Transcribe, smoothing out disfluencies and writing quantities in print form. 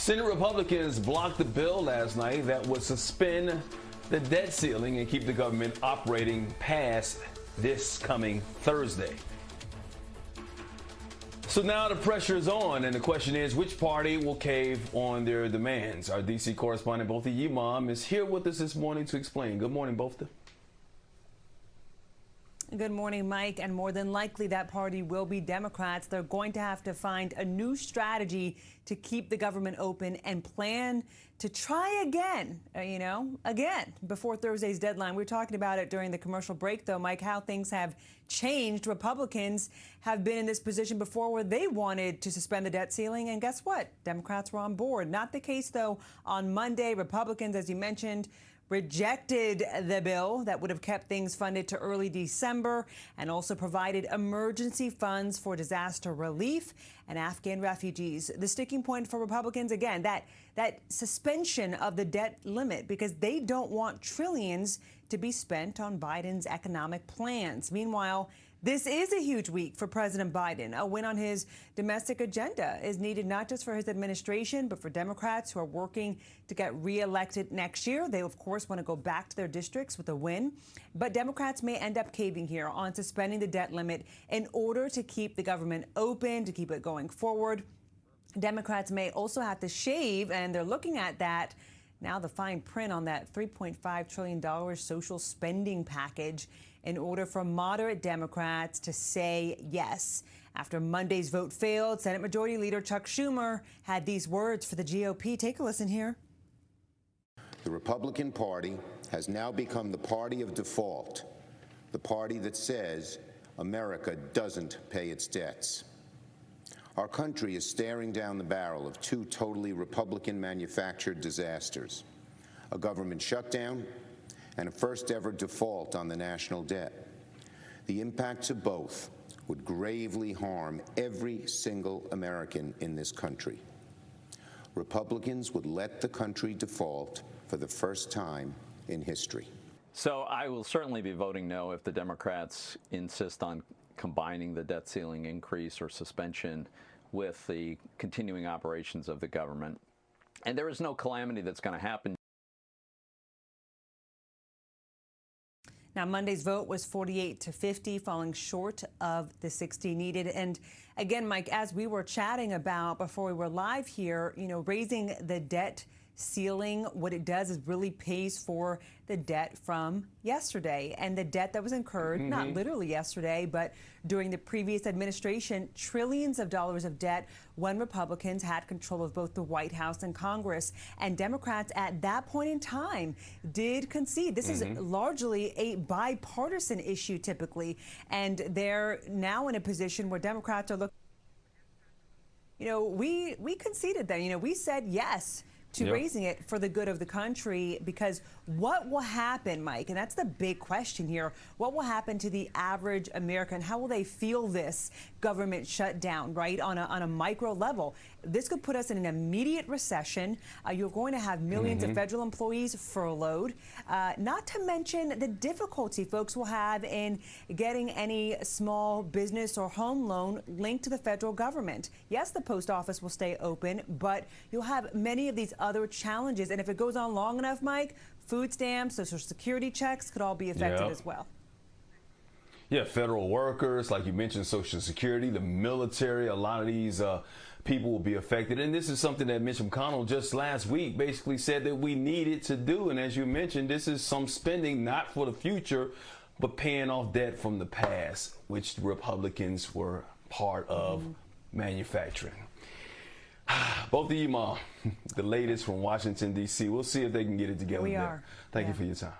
Senate Republicans blocked the bill last night that would suspend the debt ceiling and keep the government operating past this coming Thursday. So now the pressure is on, and the question is, which party will cave on their demands? Our D.C. correspondent, Bofta Yimam, is here with us this morning to explain. Good morning, Bofta. Good morning, Mike. And more than likely, that party will be Democrats. They're going to have to find a new strategy to keep the government open and plan to try again, before Thursday's deadline. We were talking about it during the commercial break, though, Mike, how things have changed. Republicans have been in this position before where they wanted to suspend the debt ceiling. And guess what? Democrats were on board. Not the case, though, on Monday. Republicans, as you mentioned, rejected the bill that would have kept things funded to early December and also provided emergency funds for disaster relief and Afghan refugees. The sticking point for Republicans, again, that suspension of the debt limit, because they don't want trillions to be spent on Biden's economic plans. Meanwhile, this is a huge week for President Biden. A win on his domestic agenda is needed not just for his administration, but for Democrats who are working to get reelected next year. They, of course, want to go back to their districts with a win. But Democrats may end up caving here on suspending the debt limit in order to keep the government open, to keep it going forward. Democrats may also have to shave, and they're looking at that now, the fine print on that $3.5 trillion social spending package, in order for moderate Democrats to say yes. After Monday's vote failed, Senate Majority Leader Chuck Schumer had these words for the GOP. Take a listen here. The Republican Party has now become the party of default, the party that says America doesn't pay its debts. Our country is staring down the barrel of two totally Republican-manufactured disasters, a government shutdown and a first-ever default on the national debt. The impacts of both would gravely harm every single American in this country. Republicans would let the country default for the first time in history. So I will certainly be voting no if the Democrats insist on combining the debt ceiling increase or suspension with the continuing operations of the government. And there is no calamity that's going to happen. Now, Monday's vote was 48-50, falling short of the 60 needed. And again, Mike, as we were chatting about before we were live here, raising the debt ceiling, what it does is really pays for the debt from yesterday and the debt that was incurred, not literally yesterday, but during the previous administration, trillions of dollars of debt when Republicans had control of both the White House and Congress. And Democrats at that point in time did concede. This is largely a bipartisan issue typically, and they're now in a position where Democrats are looking, we conceded that, we said yes to raising it for the good of the country, because what will happen, Mike, and that's the big question here, what will happen to the average American? How will they feel this government shutdown, right, on a micro level? This could put us in an immediate recession. You're going to have millions of federal employees furloughed, not to mention the difficulty folks will have in getting any small business or home loan linked to the federal government. Yes, the post office will stay open, but you'll have many of these other challenges. And if it goes on long enough, Mike, food stamps, Social Security checks could all be affected as well. Yeah, federal workers, like you mentioned, Social Security, the military, a lot of these people will be affected. And this is something that Mitch McConnell just last week basically said that we needed to do. And as you mentioned, this is some spending not for the future, but paying off debt from the past, which the Republicans were part of manufacturing. Bofta Yimam, the latest from Washington, D.C. We'll see if they can get it together. We are. Thank you for your time.